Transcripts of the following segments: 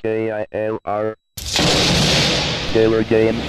KILR Killer Games.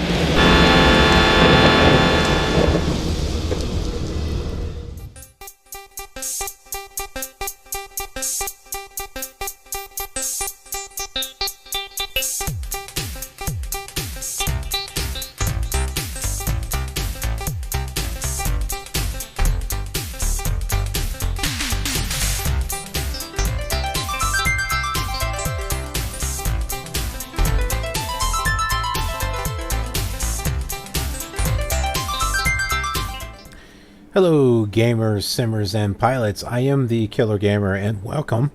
Hello gamers, simmers, and pilots. I am the Killer Gamer, and welcome.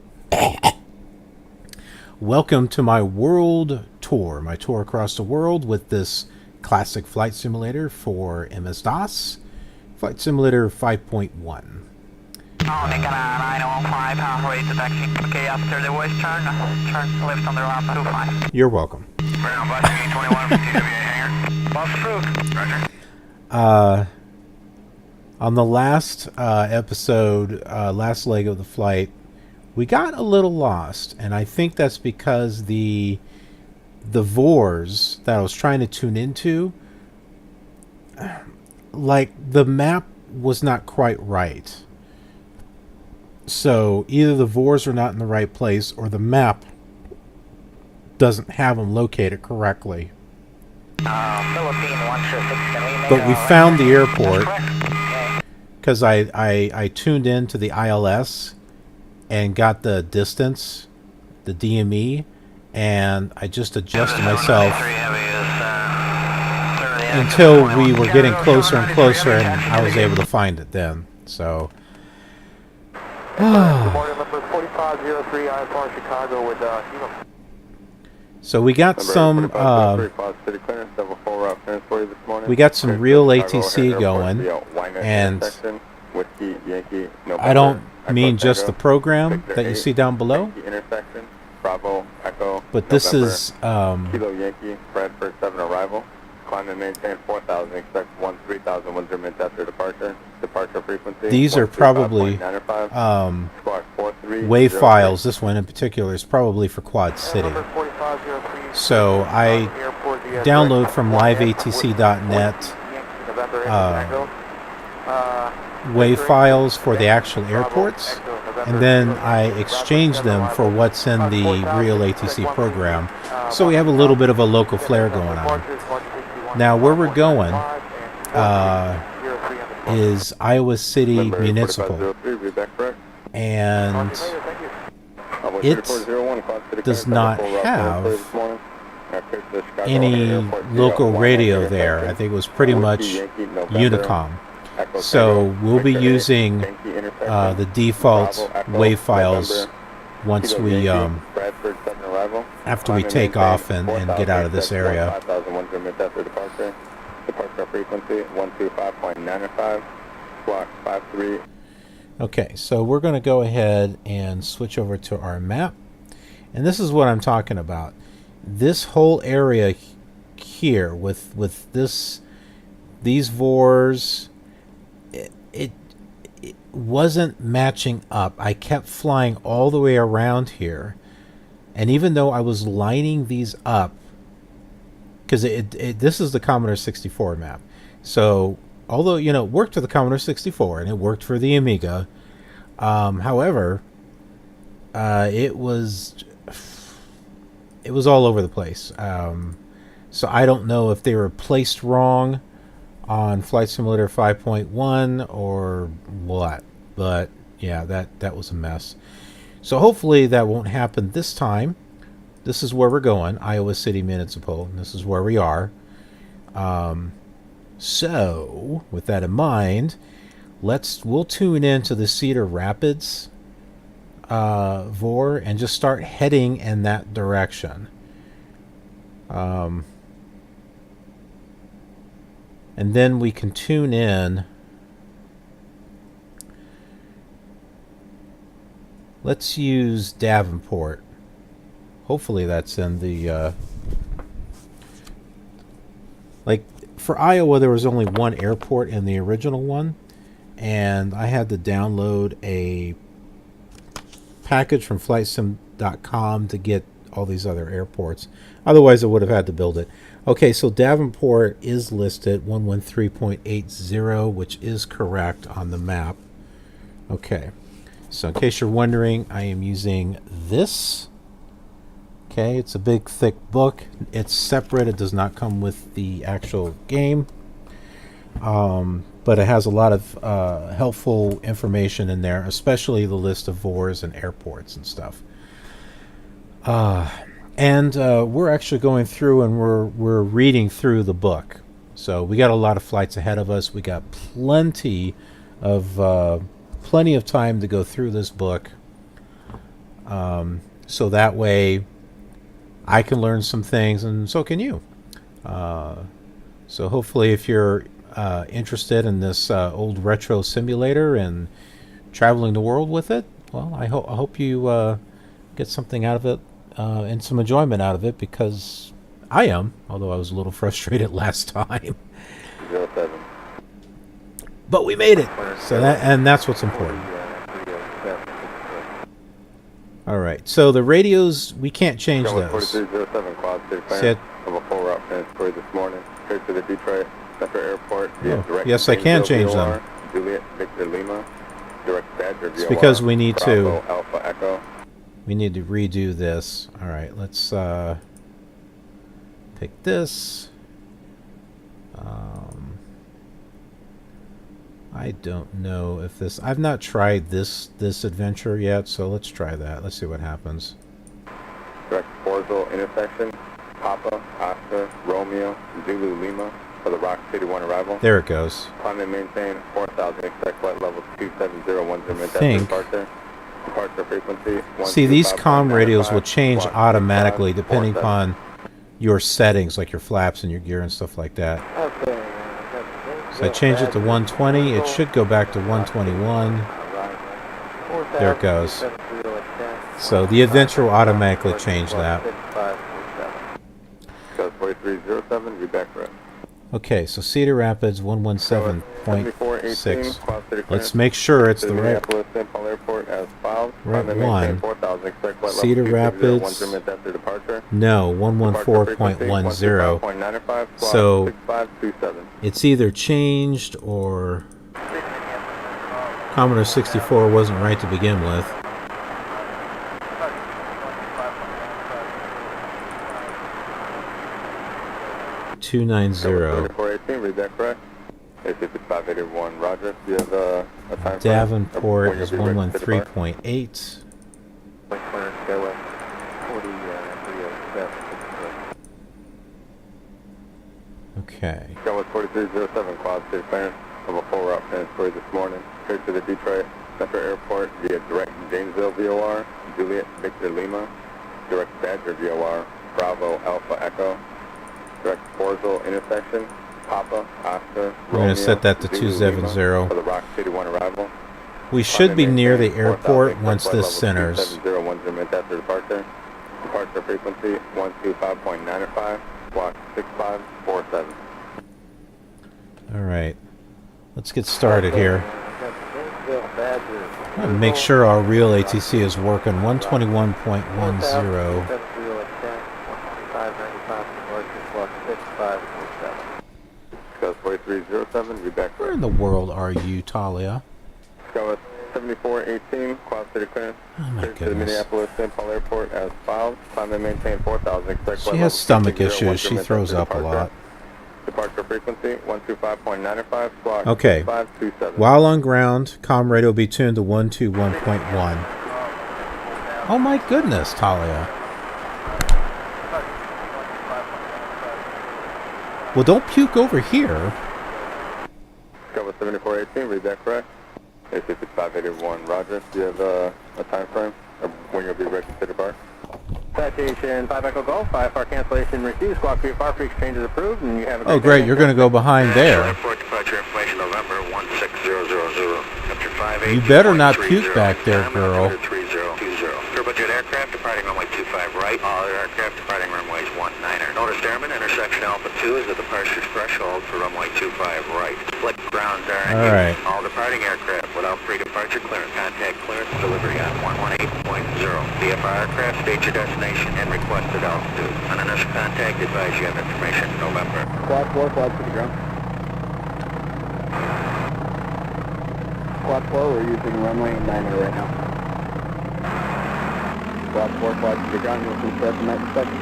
Welcome to my world tour, my tour across the world with this classic flight simulator for MS-DOS, Flight Simulator 5.1. Nick 915, power rate to taxi. Okay, after the voice turn left on the ramp 25. You're welcome. Ground bus 21 from TWA hangar. Bus approved. Roger. On the last episode, last leg of the flight, we got a little lost, and I think that's because the VORs that I was trying to tune into, like, the map was not quite right. So either the VORs are not in the right place, or the map doesn't have them located correctly. But we found the airport because I tuned in to the ILS and got the distance, the DME, and I just adjusted myself until we were getting closer and closer, and I was able to find it then. So so we got some real ATC going, and I don't mean just the program that you see down below, but this is Kilo Yankee, Bradford 7 arrival. Climb and maintain 4,000, expect 13,000 winds or minutes after departure. Departure frequency. These are probably wave files. This one in particular is probably for Quad City. So I download from liveatc.net wave files for the actual airports, and then I exchange them for what's in the real ATC program. So we have a little bit of a local flair going on. Now, where we're going is Iowa City Municipal, and it does not have any local radio there. I think it was pretty much Unicom. So we'll be using the default wave files once we after we take off and get out of this area. Okay, so we're going to go ahead and switch over to our map, and this is what I'm talking about. This whole area here with these VORs, it wasn't matching up. I kept flying all the way around here, and even though I was lining these up, because this is the Commodore 64 map, so although, you know, it worked for the Commodore 64 and it worked for the Amiga, however, it was all over the place. So I don't know if they were placed wrong on Flight Simulator 5.1 or what, but yeah, that was a mess. So hopefully that won't happen this time. This is where we're going, Iowa City Municipal, and this is where we are. So with that in mind, we'll tune into the Cedar Rapids VOR and just start heading in that direction. And then we can tune in. Let's use Davenport. Hopefully that's in the like, for Iowa there was only one airport in the original one, and I had to download a package from flightsim.com to get all these other airports. Otherwise, I would have had to build it. Okay, so Davenport is listed 113.80, which is correct on the map. Okay, so in case you're wondering, I am using this. Okay, it's a big, thick book. It's separate. It does not come with the actual game. But it has a lot of helpful information in there, especially the list of VORs and airports and stuff. And we're actually going through and we're reading through the book. So we got a lot of flights ahead of us. We got plenty of time to go through this book. So that way I can learn some things, and so can you. So hopefully, if you're interested in this old retro simulator and traveling the world with it, well, I hope you get something out of it and some enjoyment out of it, because I am, although I was a little frustrated last time. 07. But we made it, so that's what's important. All right, so the radios, we can't change those. 4307 Quad City Set. of a full route transfer this morning, straight to the Detroit Central Airport. Oh, yes, I can change them. Juliet Victor Lima, direct Badger. It's because we need Bravo, Alpha Echo. We need to redo this. All right, let's pick this. I don't know if this... I've not tried this adventure yet, so let's try that. Let's see what happens. Direct Borzell intersection, Papa, Oscar, Romeo, Zulu Lima for the Rock City 1 arrival. There it goes. Climb and maintain 4,000, expect flight level 27010 think. departure. Departure frequency. See, these comm radios will change automatically depending upon your settings, like your flaps and your gear and stuff like that. Okay. So I changed it to 120. It should go back to 121. There it goes. So the adventure will automatically change that. Code 4307, be back for it. Okay, so Cedar Rapids 117.6. Let's make sure it's the right one. Cedar Rapids. No, 114.10. So it's either changed or Commodore 64 wasn't right to begin with. Roger. Do you have a time? Davenport is 113.8. Okay. Go 4307 Quad City clearance of a full route transfer this morning, straight to the Detroit Central Airport via direct Janesville VOR, Juliet Victor Lima, direct Badger VOR, Bravo Alpha Echo, direct Borzell intersection, Papa, Oscar, We're going to set that to 270. For the Rock City 1 arrival. We should be near the airport once this centers. Departure. Departure frequency 125.95, block 6547. All right. Let's get started here. Make sure our real ATC is working. 121.10. Go 4307, be back. Where in the world are you, Talia? Go 7418, Quad City clearance. Oh my To the goodness. Minneapolis St. Paul Airport as filed. Climb and maintain 4,000. She has stomach issues. She throws up a lot. Departure frequency 125.95, block Okay. 527. While on ground, comm radio will be tuned to 121.1. Oh my goodness, Talia. Well, don't puke over here. Go 7418, read that correct? A6581, Roger. Do you have a time frame of when you'll be ready to depart? Citation 5 Echo Golf, 5 FAR cancellation received, squawk 3 FAR for exchange is approved, and you have a Oh, great. You're going to go behind there. Airport departure information November 16000. After 58. You better not puke back there, girl. 3020. Turbojet aircraft departing runway 25 right. All other aircraft departing runways 19er. Notice airman, intersection Alpha 2 is the departure threshold for runway 25 right. Split grounds are All right. all departing aircraft without pre-departure clearance. Contact clearance delivery on 118.0. VFR aircraft, state your destination and requested altitude. On initial contact, advise you have information in November. Quad 4, flight to the ground. Quad 4, we're using runway 90 right now. Quad 4, flight to the ground, you'll start from that section.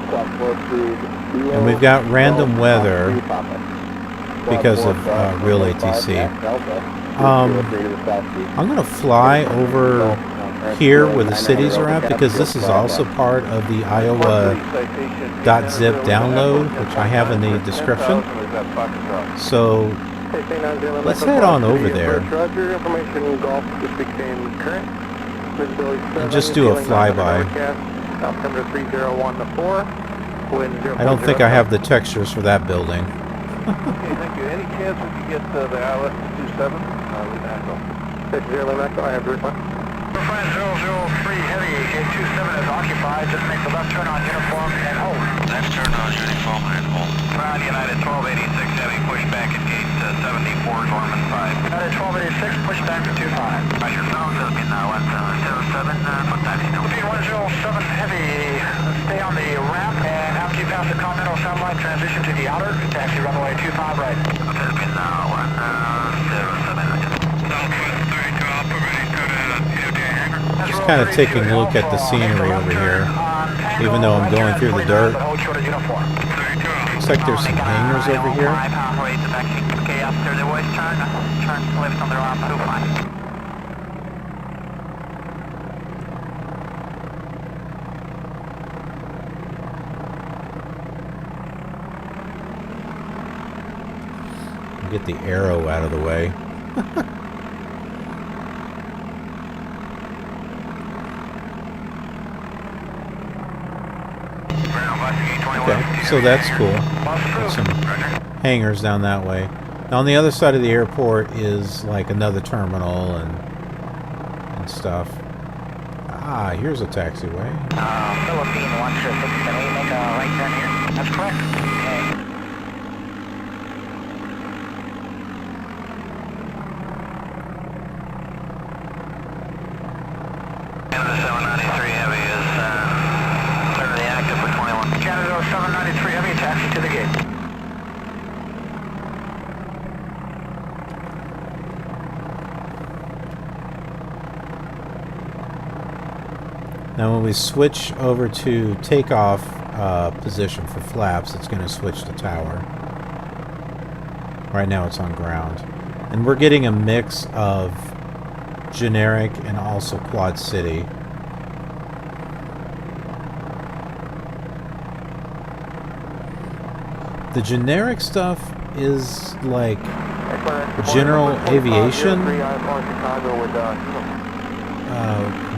Quad 4 to And we've got random weather because of real ATC. I'm going to fly over here where the cities are at because this is also part of the Iowa.zip download, which I have in the description. So let's head on over there and just do a flyby. I don't think I have the textures for that building. Okay, thank you. Any chance we could get the ILS 27? Limaco. 60 Limaco, I have your response. 003 Heavy, K27 is occupied. Just make the left turn on uniform and hold. Left turn on uniform and hold. Ground United 1286 Heavy, push back at gate 74, Norman 5. United 1286, push back to 25. Roger, phone has been 107, put that in. Speed 107 Heavy, stay on the ramp, and after you pass the Continental satellite, transition to the outer, taxi runway 25 right. Has been 107. Southwest 32 Alpha, ready to go to hangar. Just kind of taking a look at the scenery over here, even though I'm going through the dirt. Looks like there's some hangars over here. Turn left on the ramp 25. Get the arrow out of the way. Okay, so that's cool. There's some hangars down that way. Now on the other side of the airport is like another terminal and stuff. Ah, here's a taxiway. Philippine 136, can we make a right turn here? That's correct. Okay. Canada 793 Heavy is clearly active for 21. Canada 793 Heavy, taxi to the gate. Now when we switch over to takeoff position for flaps, it's going to switch to tower. Right now it's on ground. And we're getting a mix of generic and also quad city. The generic stuff is like general aviation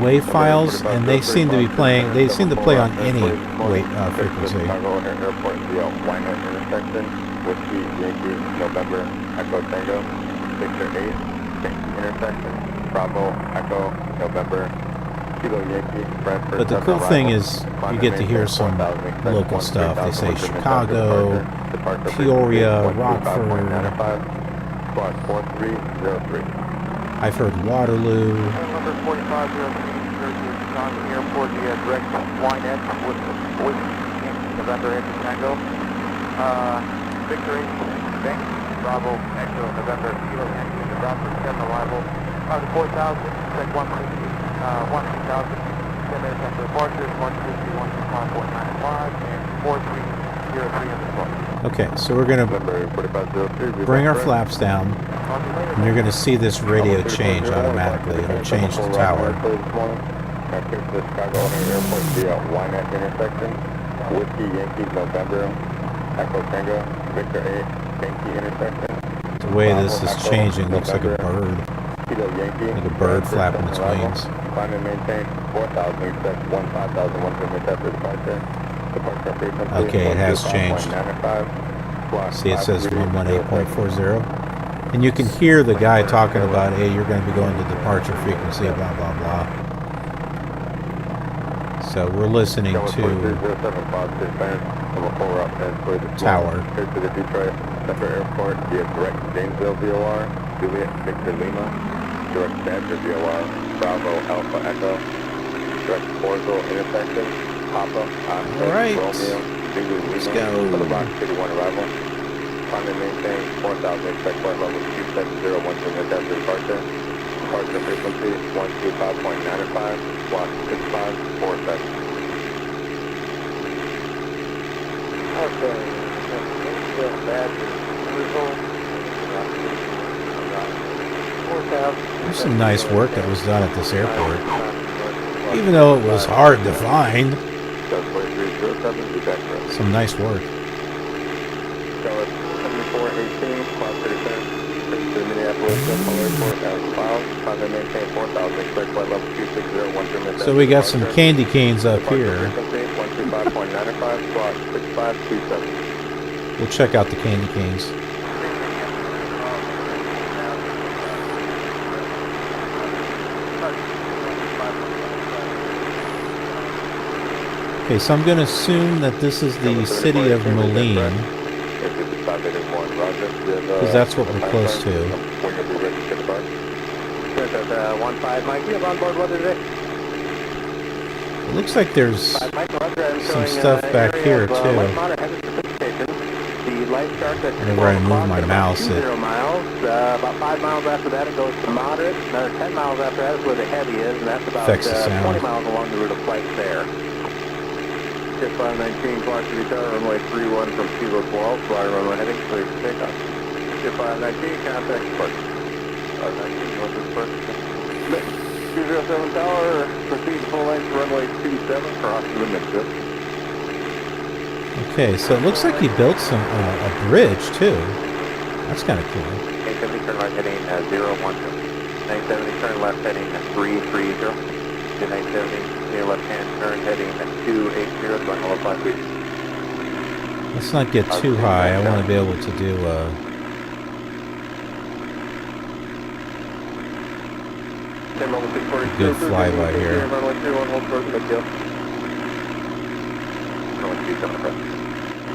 wave files, and they seem to be playing. They seem to play on any frequency. Airport via Wynette intersection, Whiskey Yankee November Echo Tango, Victor 8, Yankee intersection, Bravo Echo November Kilo Yankee. Brentford. But the cool thing is you get to hear some local stuff. They say Chicago, Peoria, Rockford. Squad 4303. I've heard Waterloo. Number 4503, Chicago Airport via direct Wynette with November Echo Tango. Victor 8, Bank, Bravo Echo November Kilo Yankee, the Rockford 7 arrival. 4000, check 13000, 10 minutes after departure, 150, 125.95, and 4303 in the spot. Okay, so we're going to bring our flaps down, and you're going to see this radio change automatically. It'll change the tower. Chicago Airport via Wynette intersection, Whiskey Yankee November, Echo Tango, Victor 8, Yankee intersection. The way this is changing looks like a bird. Like a bird flapping its wings. Climb and maintain 4,000, expect 15,000, 1 minute after departure. Okay, it has changed. See, it says 118.40. And you can hear the guy talking about, hey, you're going to be going to departure frequency, blah, blah, blah. So we're listening to tower. Here to the Detroit Center Airport via direct Janesville VOR, Juliet Victor Lima, direct Badger VOR, Bravo Alpha Echo. Direct Orville intersection. Papa Oscar Alright. Romeo Zulu Let's Lima go. for the Rock City 1 arrival. Climb and maintain 4,000 expect flight level 270 to minutes after departure. Departure frequency 125.95, squawk 6547. Okay. There's some nice work that was done at this airport. Even though it was hard to find, some nice work. 7418, Cloud 37, to Minneapolis Central Airport as filed. Climb and maintain 4,000 expect flight level 260 minutes. So we got some candy canes up here. 125.95, squawk 6527. We'll check out the candy canes. Okay, so I'm going to assume that this is the city of Moline, because that's what we're close to. 15 Mike, you have on board weather today? It looks like there's some stuff back here too. Whenever I move my mouse, it about 5 miles after that it goes to moderate. Another 10 miles after that is where the heavy is, and that's about affects the sound. 20 miles along the route of flight there. Ship 519, Clark City Tower, runway 31 from Kilo 12, fly runway heading, clear for takeoff. Ship 519, contact departure. 519, what's this first? 207 Tower, proceed full length runway 27, cross to the midship. Okay, so it looks like he built some a bridge too. That's kind of cool. 870 turn right heading 012. 970 turn left heading 330. 970 near left hand turn heading 280 going all 5 feet. Let's not get too high. I want to be able to do a good flyby here.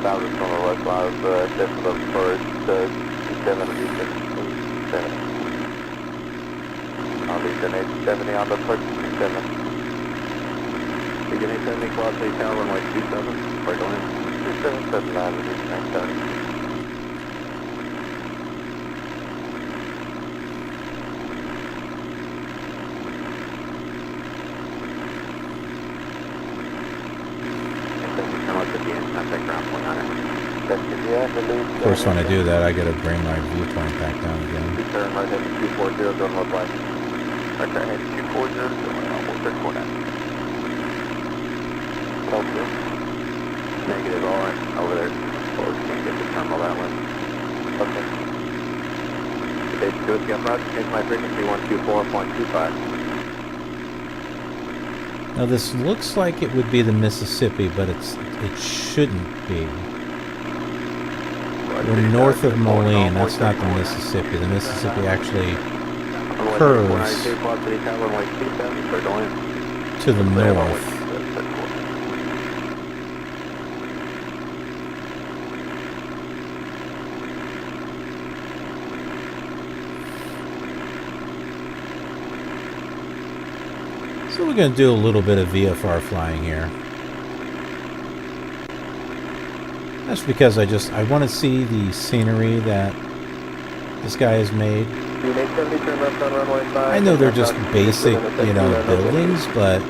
Thousand from the west clouds, just the first 7 I'll leave the 870 on the first 27. Begin 870, Quad 8 Tower, runway 27, right on in. 2779, release 970. Of course, when I do that, I gotta bring my viewpoint back down again. Turn right heading 240, going left line. Right turn heading 240, going almost 349. Negative, alright, over there. Or can't get the terminal that way. Okay. Station 2 is Gun Roger, change my frequency 124.25. Now this looks like it would be the Mississippi, but it shouldn't be. We're north of Moline. That's not the Mississippi. The Mississippi actually curves to the north. So we're going to do a little bit of VFR flying here. That's because I want to see the scenery that this guy has made. I know they're just basic, buildings, but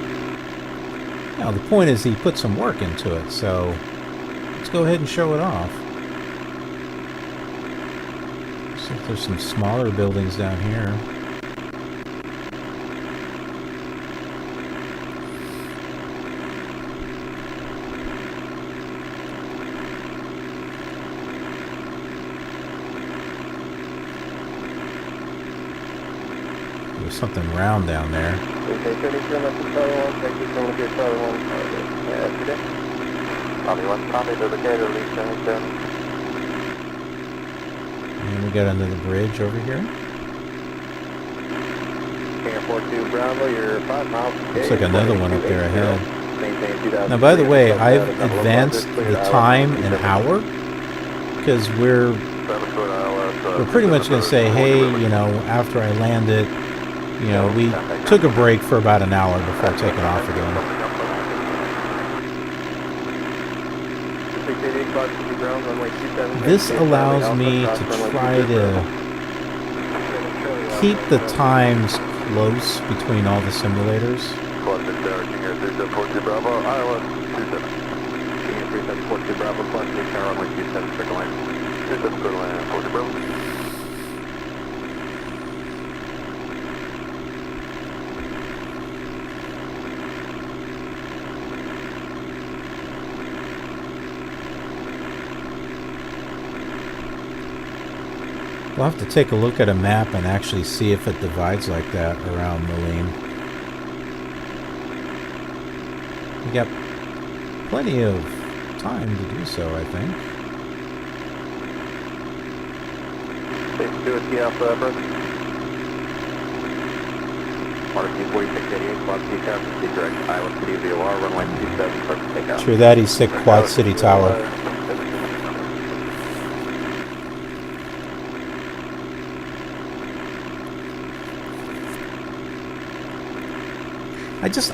the point is he put some work into it, so let's go ahead and show it off. Looks like there's some smaller buildings down here. There's something round down there. And we got under the bridge over here. Looks like another one up there ahead. Now, by the way, I've advanced the time an hour because we're pretty much going to say, hey, after I land it, You know, we took a break for about an hour before taking off again. This allows me to try to keep the times close between all the simulators. We'll have to take a look at a map and actually see if it divides like that around Moline. We got plenty of time to do so, I think. Safe to do it, Alpha, Brooks. Water T4688, Quad City Tower, proceed direct to Iowa City VOR, runway 27, clear for takeoff. True that, he's sick Quad City Tower.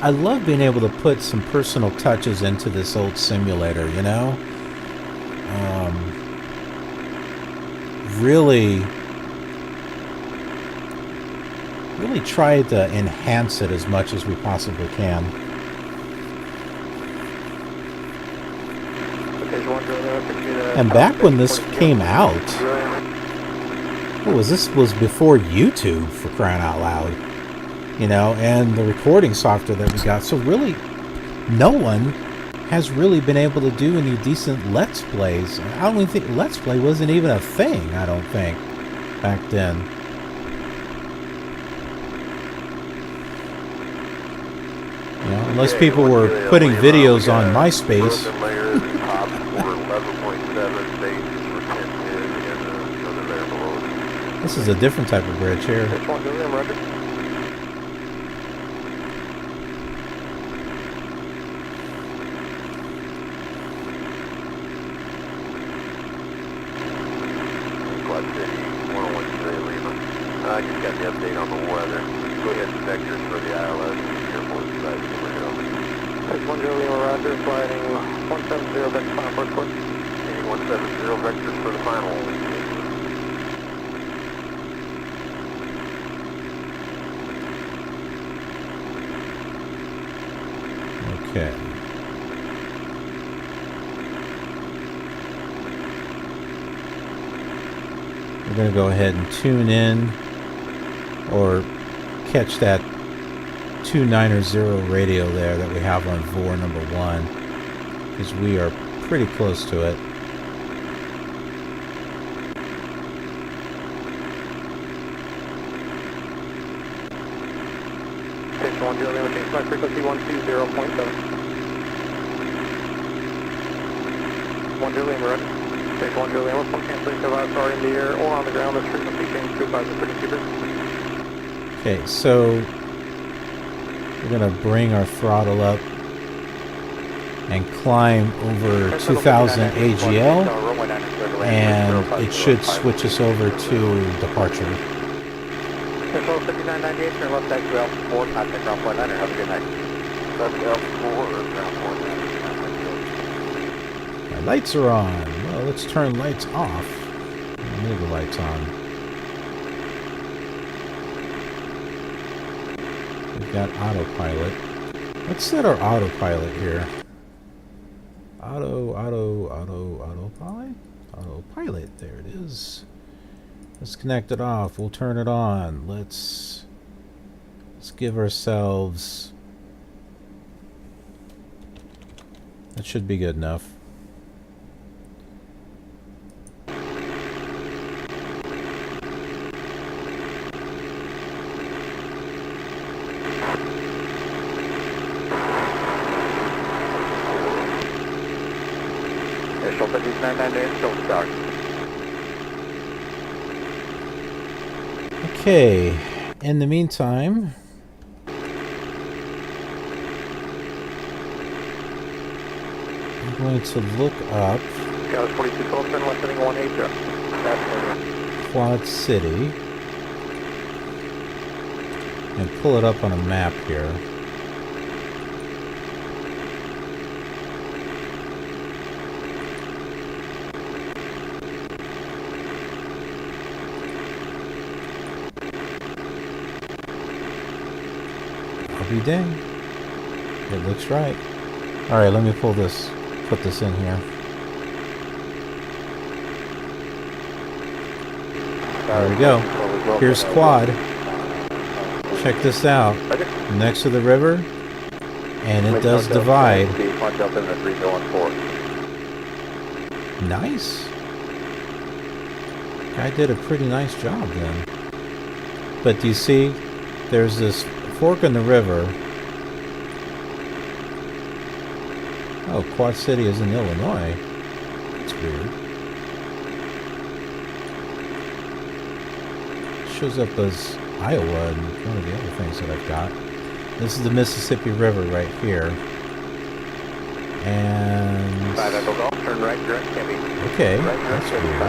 I love being able to put some personal touches into this old simulator, you know? Really try to enhance it as much as we possibly can. And back when this came out, this was before YouTube, for crying out loud. You know, and the recording software that we got. So really, no one has really been able to do any decent Let's Plays. I don't even think Let's Play wasn't even a thing, I don't think, back then. You know, unless people were putting videos on MySpace. This is a different type of bridge here. I just got the update on the weather. Go ahead and vectors for the ILS airport side of the window. 610 Lima Roger, flying 170 vector final port course. 170 vectors for the final. Okay. We're going to go ahead and tune in or catch that 290 radio there that we have on VOR number 1, because we are pretty close to it. Station 10, change my frequency 120.7. 10 Lima, ready. Station 10 Lima, full cancellation of ISR in the air or on the ground. This frequency change to 5 frequency bridge. Okay, so we're going to bring our throttle up and climb over 2000 AGL, and it should switch us over to departure. Control 5998, turn left back to L4, contact ground point 9, have a good night. Left L4, ground point 9. My lights are on. Well, let's turn lights off. Leave the lights on. We've got autopilot. Let's set our autopilot here. Autopilot? Autopilot, there it is. Let's connect it off. We'll turn it on. Let's give ourselves... That should be good enough. Okay, in the meantime, I'm going to look up Quad City. and pull it up on a map here. I'll be dang. It looks right. Alright, let me put this in here. There we go. Here's quad. Check this out. Next to the river, and it does divide. Nice. Guy did a pretty nice job then. But do you see, there's this fork in the river. Oh, Quad City is in Illinois. That's weird. Shows up as Iowa and one of the other things that I've got. This is the Mississippi River right here. And... Turn right, direct heavy. Okay, that's weird.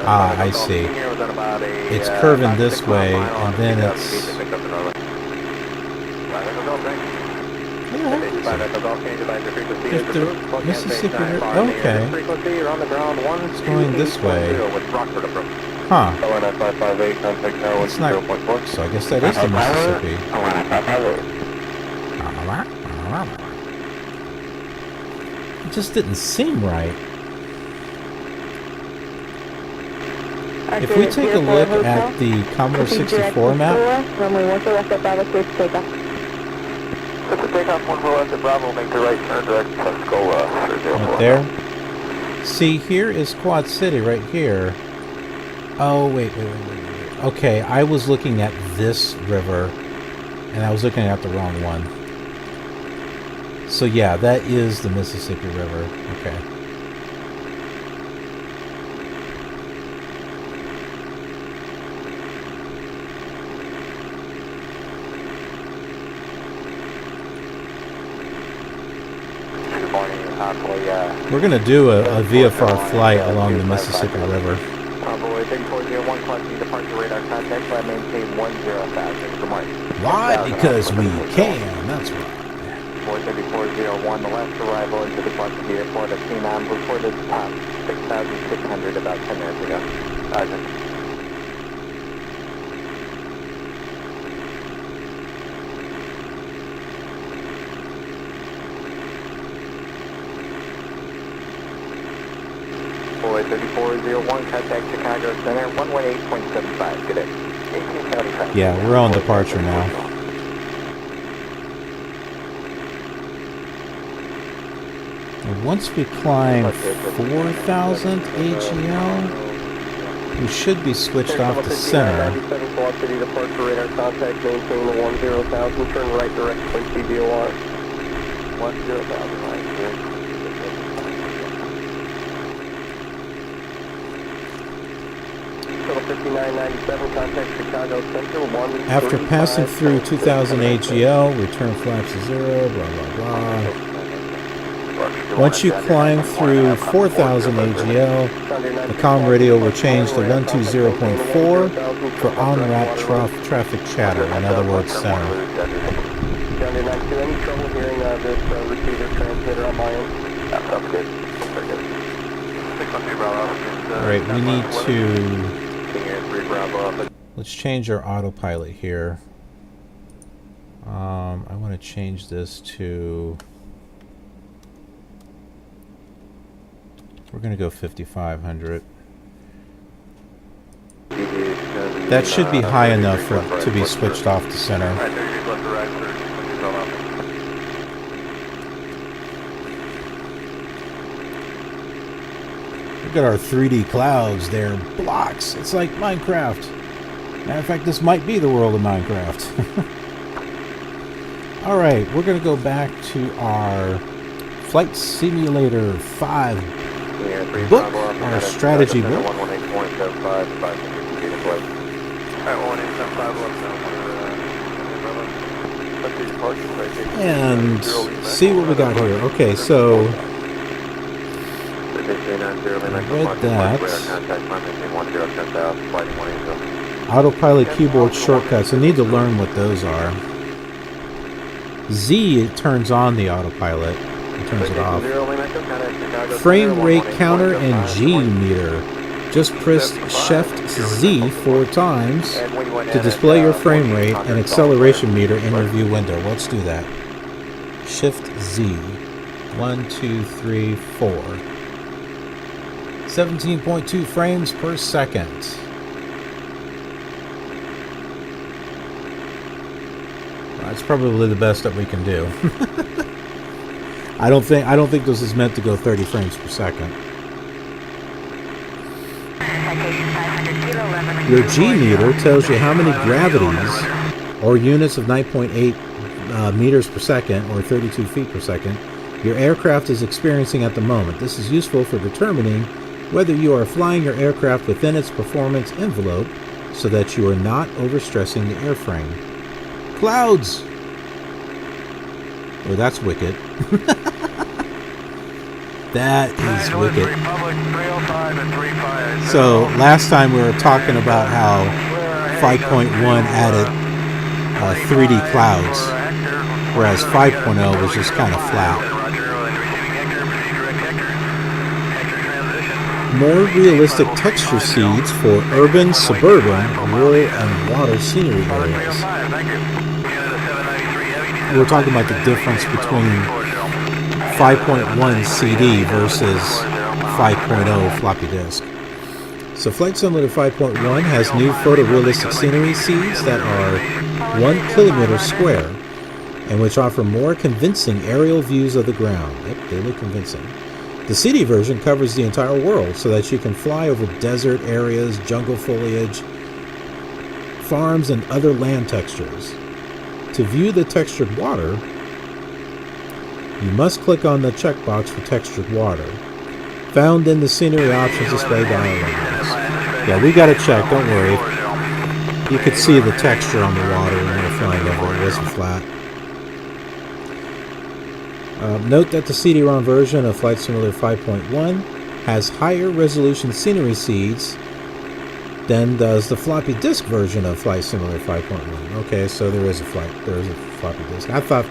I see. It's curving this way, and then it's... There's the Mississippi River. Okay. It's going this way. Huh. It's not... So I guess that is the Mississippi. It just didn't seem right. If we take a look at the Commodore 64 map, right there. See, here is Quad City right here. Oh, wait. Okay, I was looking at this river, and I was looking at the wrong one. So yeah, that is the Mississippi River. Okay. We're going to do a VFR flight along the Mississippi River. Why? Because we can. That's right. 43401, the last arrival into the Quad City Airport of Phenom reported 6,600 about 10 minutes ago. Roger. Boy 3401, contact Chicago Center, 118.75. Good day. 1875. Yeah, we're on departure now. Once we climb 4,000 AGL, we should be switched off to center. Velocity departure radar contact, maintain the 10,000, turn right direct Quincy VOR. 10,000 right, sir. Total 5997, contact Chicago Center, 1. After passing through 2,000 AGL, return flaps to 0, blah, blah, blah. Once you climb through 4,000 AGL, the comm radio will change to 120.4 for on-route traffic chatter, in other words, center. Any trouble hearing this receiver transmitter on my end? That sounds good. Very good. 613 Bravo. Alright, we need to... Let's change our autopilot here. I want to change this to... We're going to go 5,500. That should be high enough for it to be switched off to center. Look at our 3D clouds. They're blocks. It's like Minecraft. Matter of fact, this might be the world of Minecraft. Alright, we're going to go back to our Flight Simulator 5 book, our strategy book, and see what we got here. Okay, so I read that. Autopilot keyboard shortcuts. I need to learn what those are. Z turns on the autopilot. It turns it off. Frame rate counter and G meter. Just press Shift Z 4 times to display your frame rate and acceleration meter in your view window. Let's do that. Shift Z. 1, 2, 3, 4. 17.2 frames per second. That's probably the best that we can do. I don't think this is meant to go 30 frames per second. Your G meter tells you how many gravities or units of 9.8 meters per second or 32 feet per second your aircraft is experiencing at the moment. This is useful for determining whether you are flying your aircraft within its performance envelope so that you are not overstressing the airframe. Clouds! Oh, that's wicked. That is wicked. So, last time we were talking about how 5.1 added 3D clouds, whereas 5.0 was just kind of flat. More realistic texture seeds for urban, suburban, rural, and water scenery areas. We're talking about the difference between 5.1 CD versus 5.0 floppy disk. So Flight Simulator 5.1 has new photorealistic scenery seeds that are 1 kilometer square and which offer more convincing aerial views of the ground. Yep, they look convincing. The CD version covers the entire world so that you can fly over desert areas, jungle foliage, farms, and other land textures. To view the textured water, you must click on the checkbox for textured water, found in the scenery options display dialog box. Yeah, we got it checked, don't worry. You could see the texture on the water when we were flying over it. It wasn't flat. Note that the CD-ROM version of Flight Simulator 5.1 has higher resolution scenery seeds than does the floppy disk version of Flight Simulator 5.1. Okay, so there is a floppy disk. I thought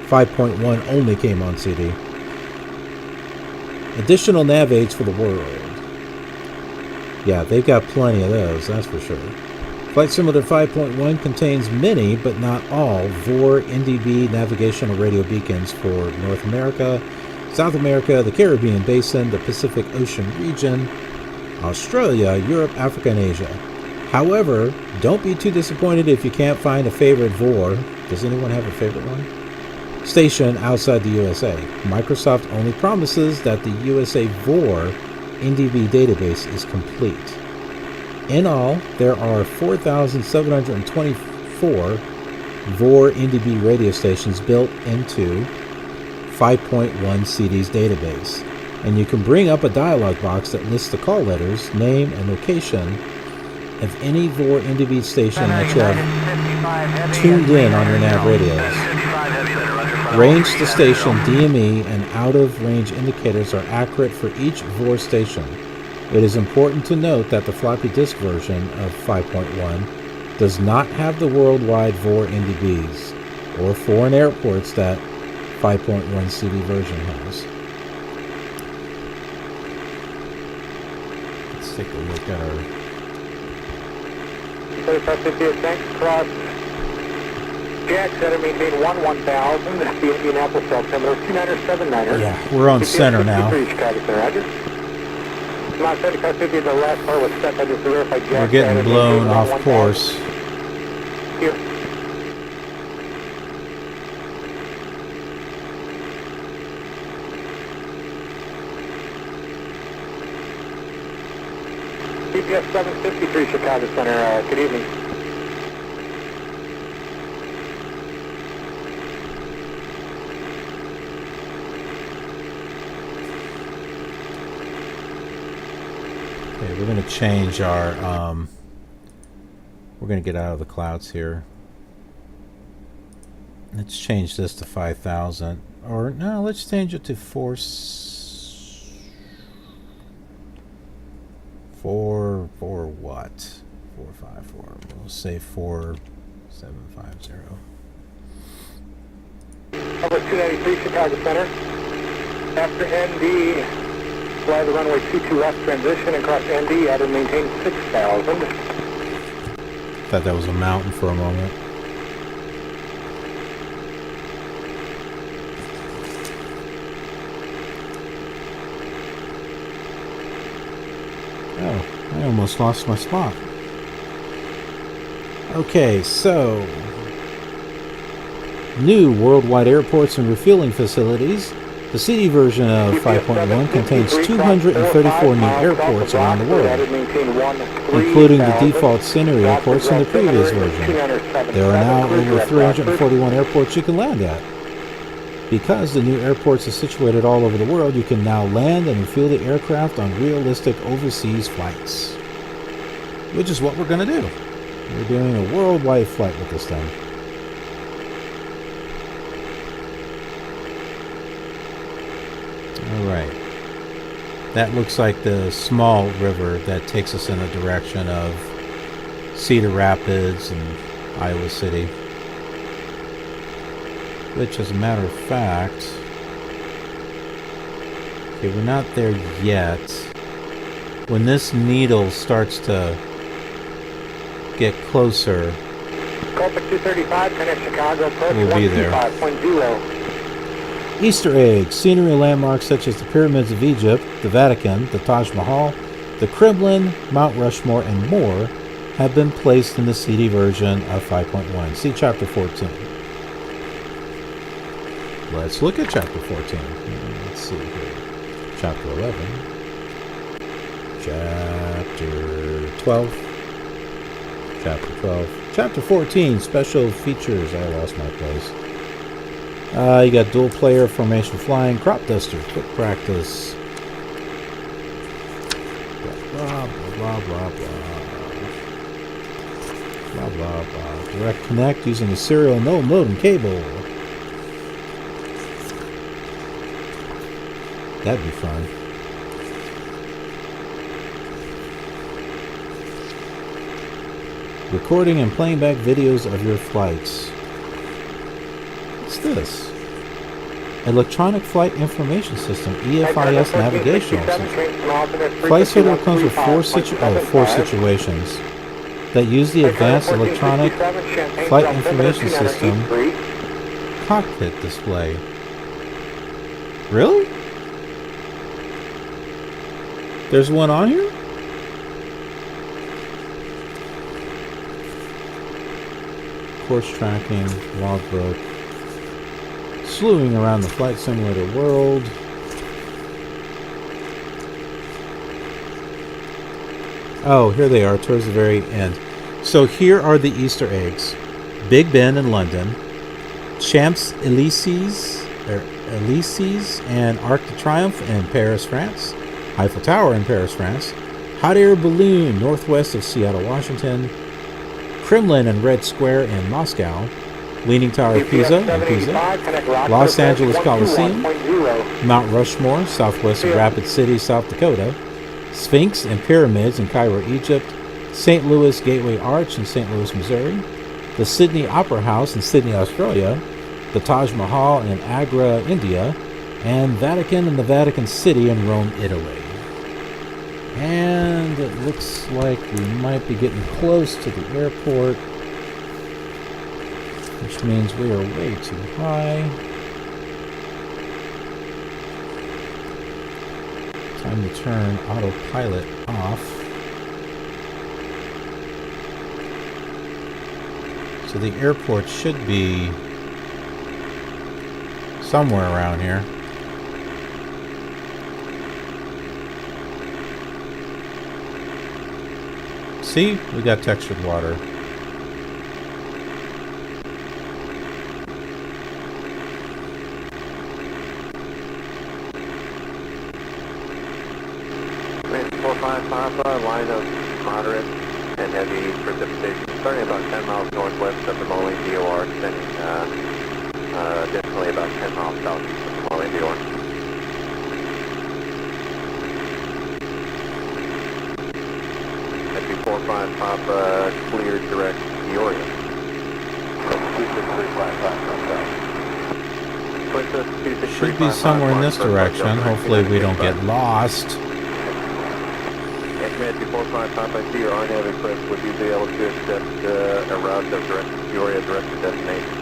5.1 only came on CD. Additional nav aids for the world. Yeah, they've got plenty of those, that's for sure. Flight Simulator 5.1 contains many, but not all, VOR NDB navigational radio beacons for North America, South America, the Caribbean Basin, the Pacific Ocean region, Australia, Europe, Africa, and Asia. However, don't be too disappointed if you can't find a favorite VOR. Does anyone have a favorite one? Station outside the USA. Microsoft only promises that the USA VOR NDB database is complete. In all, there are 4,724 VOR NDB radio stations built into 5.1 CD's database, and you can bring up a dialog box that lists the call letters, name, and location of any VOR NDB station that you have tuned in on your nav radios. Range to station, DME, and out-of-range indicators are accurate for each VOR station. It is important to note that the floppy disk version of 5.1 does not have the worldwide VOR NDBs or foreign airports that 5.1 CD version has. Let's take a look at our... 3558, thanks, cross. Jack Center, maintain 1000, the Indianapolis altimeter, 2979er. Yeah, we're on center now. We're getting blown off course. Here. GPS 753 Chicago Center, good evening. Okay, we're going to change our, we're going to get out of the clouds here. Let's change this to 5,000. Or, no, let's change it to 4 what? 454. We'll say 4750. Over 293 Chicago Center. After ND, fly the runway 22 left transition and cross ND, add and maintain 6,000. Thought that was a mountain for a moment. Oh, I almost lost my spot. Okay, so new worldwide airports and refueling facilities. The CD version of 5.1 contains 234 new airports around the world, including the default scenery airports in the previous version. There are now over 341 airports you can land at. Because the new airports are situated all over the world, you can now land and refuel the aircraft on realistic overseas flights. Which is what we're going to do. We're doing a worldwide flight with this thing. Alright. That looks like the small river that takes us in the direction of Cedar Rapids and Iowa City. Which, as a matter of fact... Okay, we're not there yet. When this needle starts to get closer, Copic 235, connect Chicago, approach we'll be there. 125.0. Easter eggs, scenery landmarks such as the pyramids of Egypt, the Vatican, the Taj Mahal, the Kremlin, Mount Rushmore, and more have been placed in the CD version of 5.1. See Chapter 14. Let's look at Chapter 14. Let's see here. Chapter 11. Chapter 12. Chapter 12. Chapter 14, special features. I lost my place. You got dual player, formation flying, crop duster, quick practice. Blah, blah, blah, blah, blah. Blah, blah, blah. Direct connect using a serial no modem cable. That'd be fun. Recording and playing back videos of your flights. What's this? Electronic Flight Information System, EFIS navigational system. Flight Schedule comes with four situations that use the Advanced Electronic Flight Information System cockpit display. Really? There's one on here? Course tracking, logbook, slewing around the flight simulator world. Oh, here they are towards the very end. So here are the Easter eggs. Big Ben in London, Champs Elysees and Arc de Triomphe in Paris, France, Eiffel Tower in Paris, France, Hot Air Balloon northwest of Seattle, Washington, Kremlin and Red Square in Moscow, Leaning Tower of Pisa in Pisa, Los Angeles Coliseum, Mount Rushmore southwest of Rapid City, South Dakota, Sphinx and Pyramids in Cairo, Egypt, St. Louis Gateway Arch in St. Louis, Missouri, the Sydney Opera House in Sydney, Australia, the Taj Mahal in Agra, India, and Vatican and the Vatican City in Rome, Italy. And it looks like we might be getting close to the airport, which means we are way too high. Time to turn Autopilot off. So the airport should be somewhere around here. See? We got textured water. Command 45 Papa, line of moderate and heavy precipitation starting about 10 miles northwest of the Moline DOR, extending additionally about 10 miles southeast of the Moline DOR. SB 45 Papa, cleared direct Peoria. 26355. Should be somewhere in this direction. Hopefully we don't get lost. Command 245 Papa, I see your RNAV equipped. Would you be able to accept a route of direct Peoria direct to destination?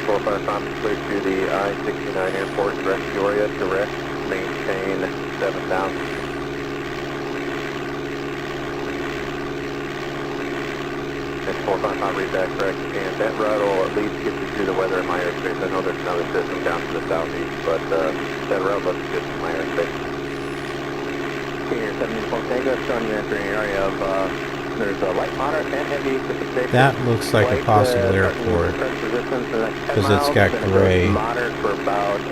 45 Papa, cleared to the I-69 airport direct Peoria direct. Maintain 7,000. Next 45 read back correct, and that route will at least get you through the weather in my airspace. I know there's another system down to the southeast, but that route looks good in my airspace. Senior 74 Tango, showing you entering an area of there's a light, moderate, and heavy precipitation. That looks like a possible airport because it's got gray.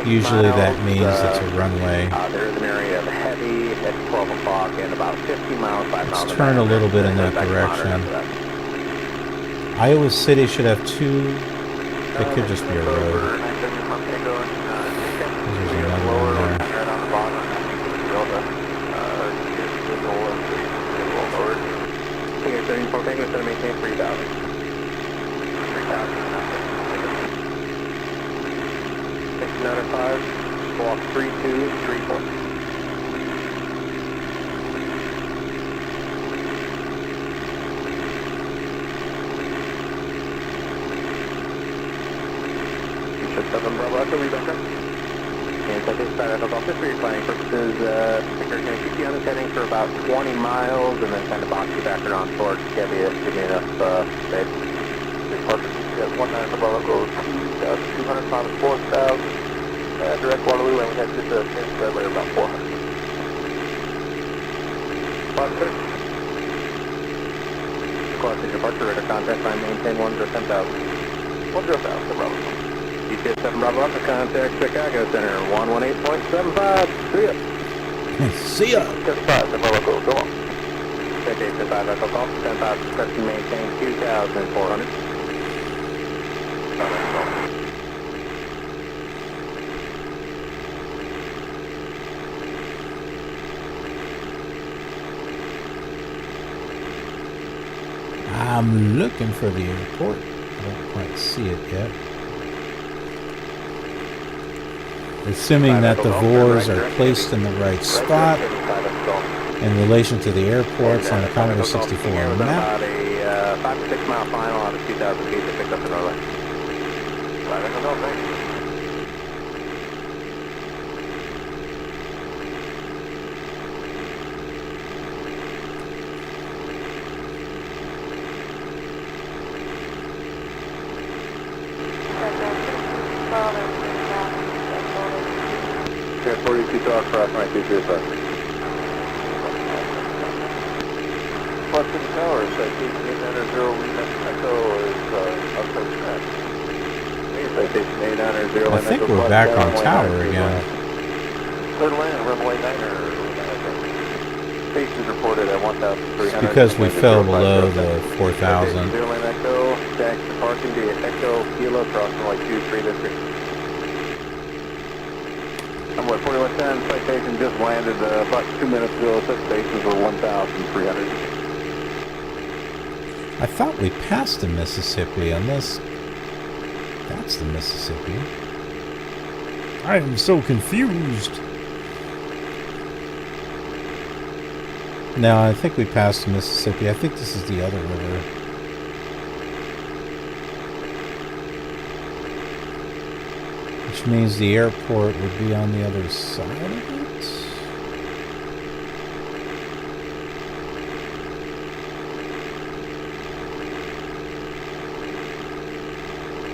Usually that means it's a runway. There is an area of heavy at 12 o'clock and about 50 miles, 5 miles. Let's turn a little bit in that direction. Iowa City should have two. It could just be a road. There's another one there. Senior 74 Tango is going to maintain 3,000. 695, walk 3234. Bravo Echo, read back up. And so this side of office for your planning purposes, Victor's going to keep you on this heading for about 20 miles and then kind of box you back around towards give me enough space. Departure CCS 19 Bravo Echo 2,200 miles, 4,000. Direct Waterloo, and we had just a pin spread layer about 400. Positive. Requesting departure radar contact line maintain 10,000. 10,000 Bravo. GPS 7 Bravo Alpha, contact Chicago Center 118.75. See ya. See ya. 55, the Bravo, go on. 5855 Echo Golf, 10,000, press and maintain 2,400. I'm looking for the airport. I don't quite see it yet. Assuming that the VORs are placed in the right spot in relation to the airports on the Commodore 64 map. About a 5 to 6 mile final out of 2,000 feet to pick up the runway. Okay, 42 talk cross 9235. What's in the tower? Citation 890 Lima Echo is outside scratch. Citation 890 I think we're back on tower again. Third land, runway 9er. Station is reported at 1,300. It's because we fell below the 4,000. Zero lane Echo, taxi to parking via Echo, Kilo, cross runway 23 district. Runway 4110, citation just landed about 2 minutes ago. Set stations were 1,300. I thought we passed the Mississippi, unless that's the Mississippi. I am so confused. No, I think we passed the Mississippi. I think this is the other river. Which means the airport would be on the other side of it?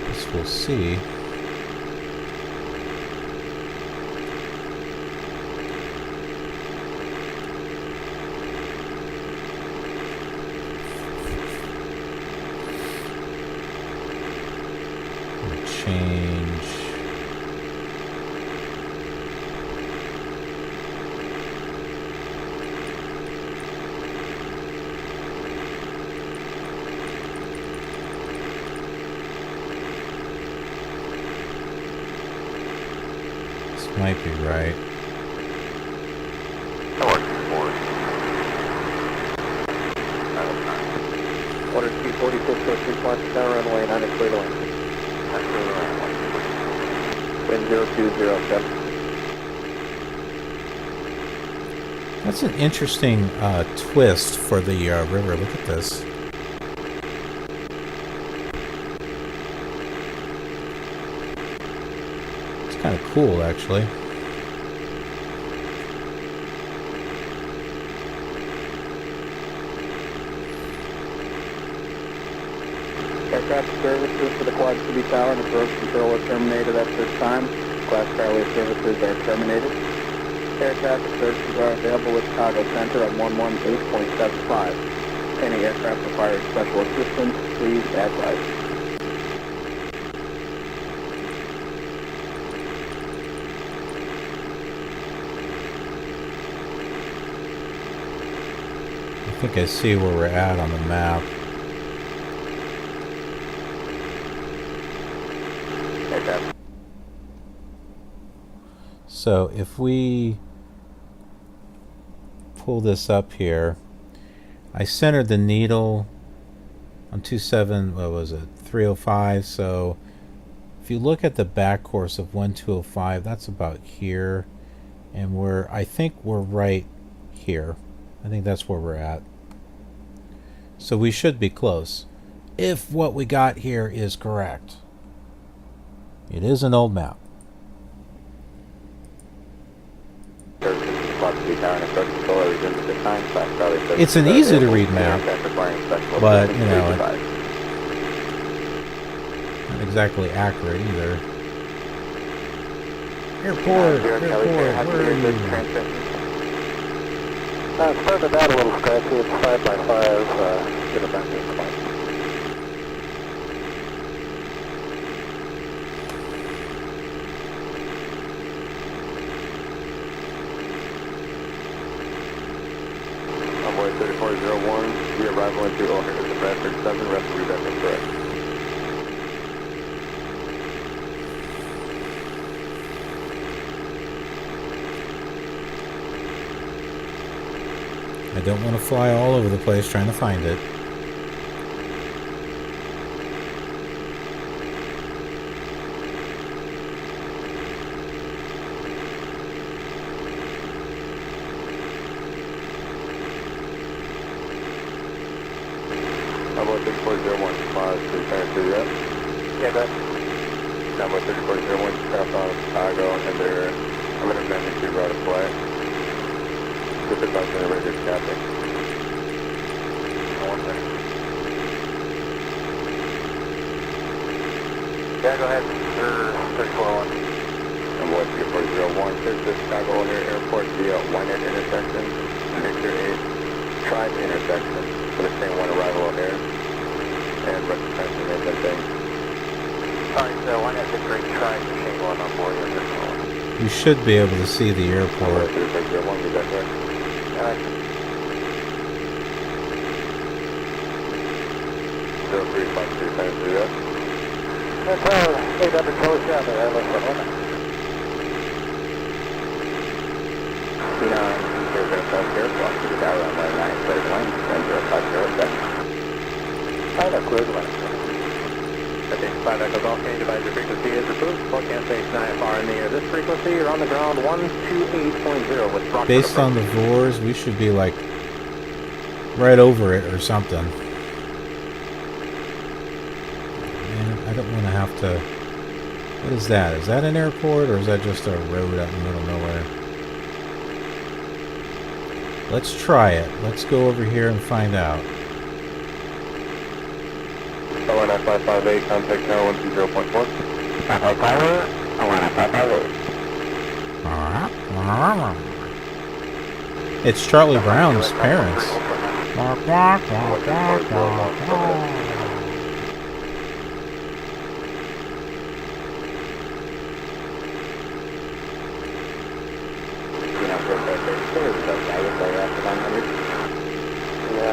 Guess we'll see. Change. This might be right. North Whiskey 4603 Clark Tower runway 9 is clear to land. Wind 0207. That's an interesting twist for the river. Look at this. It's kind of cool, actually. Aircraft services for the Quad City Tower and approach control are terminated at this time. Class Charlie services are terminated. Air traffic services are available at Chicago Center on 118.75. Any aircraft requiring special assistance, please advise. I think I see where we're at on the map. Aircraft. So if we pull this up here, I centered the needle on 305. So if you look at the back course of 1205, that's about here, and I think we're right here. I think that's where we're at. So we should be close if what we got here is correct. It is an old map. It's an easy to read map, but you know, not exactly accurate either. Airport, where are you? Started out a little scratchy. It's 5x5. Get it back to the point. Envoy 3401, the arrival into O'Hare is the Bradford 7, rest of read is correct. I don't want to fly all over the place trying to find it. Number 3401, pause to turn to the up. Yeah, go ahead. Number 3401, craft out of Chicago, and they're I'm going to magnitude route of flight. This is about to radio traffic. 1 minute. Yeah, go ahead. 3401. Number 3401, clear to Chicago O'Hare Airport via Wynette intersection, Victor 8, Tribe intersection, for the same one arrival O'Hare, and representation is that thing. Alright, so Wynette Victor 8, Tribe, machine 1 on board. You should be able to see the airport. 3401, be back there. Alright. 0353, turn to the up. That's all. 8 up and close down there. That looks like one. Here's our South Airport to the tower on 931, and 0507. I know, clear the line. Okay, 5 Echo Golf, change advisory frequency is approved. Forecast station IFR in the air. This frequency, you're on the ground 128.0 with Rock. Based on the VORs, we should be like right over it or something. Man, I don't want to have to... What is that? Is that an airport or is that just a road out in the middle of nowhere? Let's try it. Let's go over here and find out. 558, contact tower 120.4. 558. It's Charlie Brown's parents. Yeah,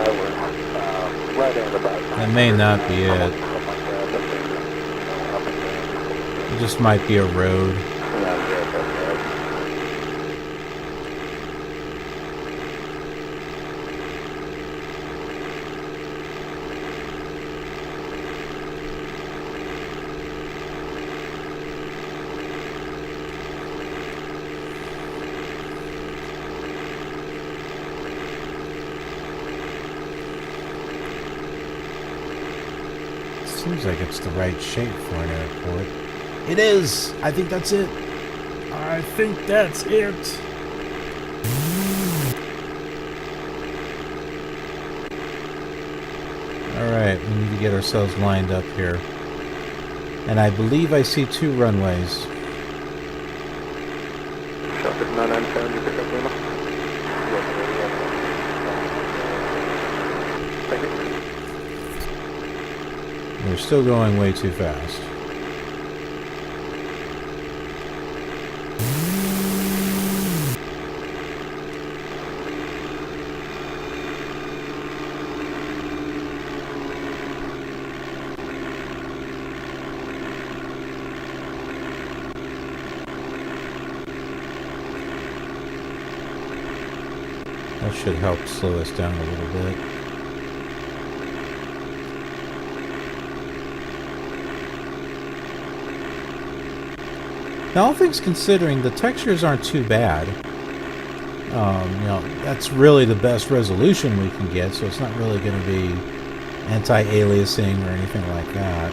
we're right at about. That may not be it. It just might be a road. Seems like it's the right shape for an airport. It is! I think that's it! I think that's it! Alright, we need to get ourselves lined up here. And I believe I see 2 runways. We're still going way too fast. That should help slow us down a little bit. Now, all things considering, the textures aren't too bad. You know, that's really the best resolution we can get, so it's not really going to be anti-aliasing or anything like that.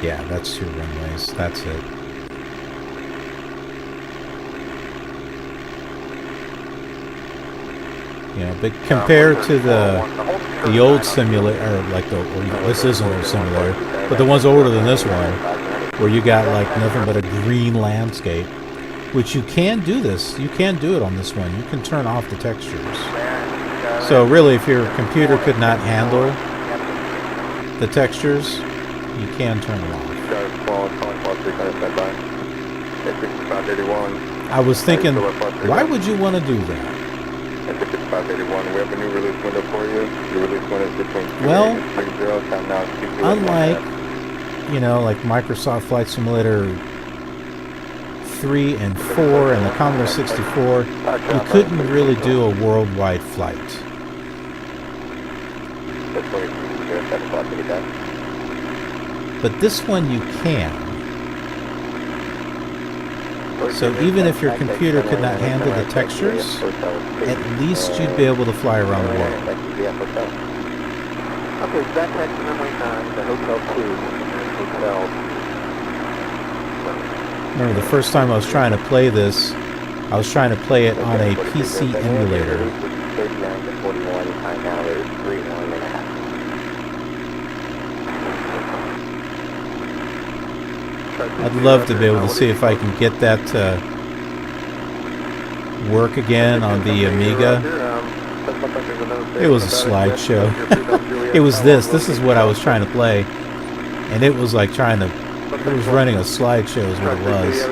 Yeah, that's 2 runways. That's it. You know, but compared to the old simulator, or like this is an old simulator, but the ones older than this one, where you got like nothing but a green landscape, which you can do this. You can do it on this one. You can turn off the textures. So really, if your computer could not handle the textures, you can turn them off. I was thinking, why would you want to do that? 581, we have a new release window for you. The release window is between 2 well, and 30, time now is unlike, you know, like Microsoft Flight Simulator 3 and 4 and the Commodore 64, you couldn't really do a worldwide flight. But this one you can. So even if your computer could not handle the textures, at least you'd be able to fly around the world. Okay, back to runway 9 to Hotel 2. Hotel. Remember the first time I was trying to play this, I was trying to play it on a PC emulator. 39 to 41, time now is 3-1.5. I'd love to be able to see if I can get that to work again on the Amiga. It was a slideshow. It was this. This is what I was trying to play. And it was like trying to... It was running a slideshow is what it was.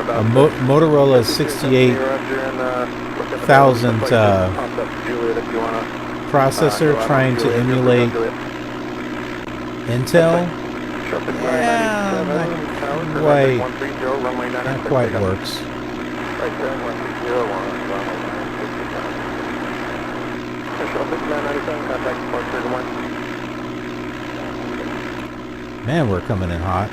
A Motorola 68,000 processor trying to emulate Intl? Yeah, not quite works. Man, we're coming in hot.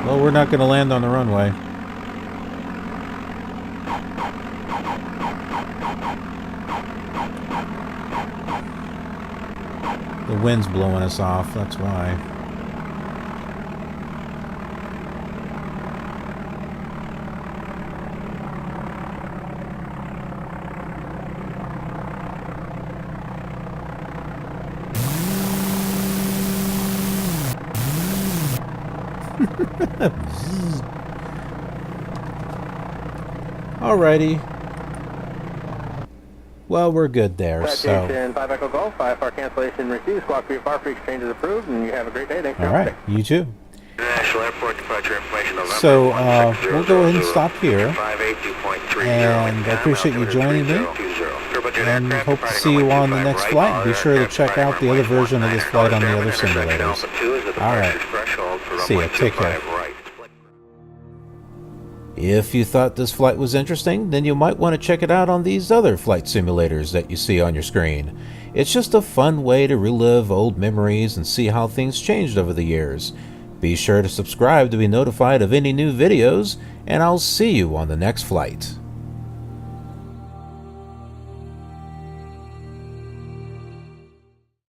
Well, we're not going to land on the runway. The wind's blowing us off, that's why. Alrighty. Well, we're good there, so... 5 Echo Golf, 5 for cancellation received, squawk 3 bar for exchange is approved, and you have a great day. Thanks. Alright, you too. International Airport departure information November. So, we'll go ahead and stop here. And I appreciate you joining me. And hope to see you on the next flight. Be sure to check out the other version of this flight on the other simulators. Alright. See ya. Take care. If you thought this flight was interesting, then you might want to check it out on these other flight simulators that you see on your screen. It's just a fun way to relive old memories and see how things changed over the years. Be sure to subscribe to be notified of any new videos, and I'll see you on the next flight.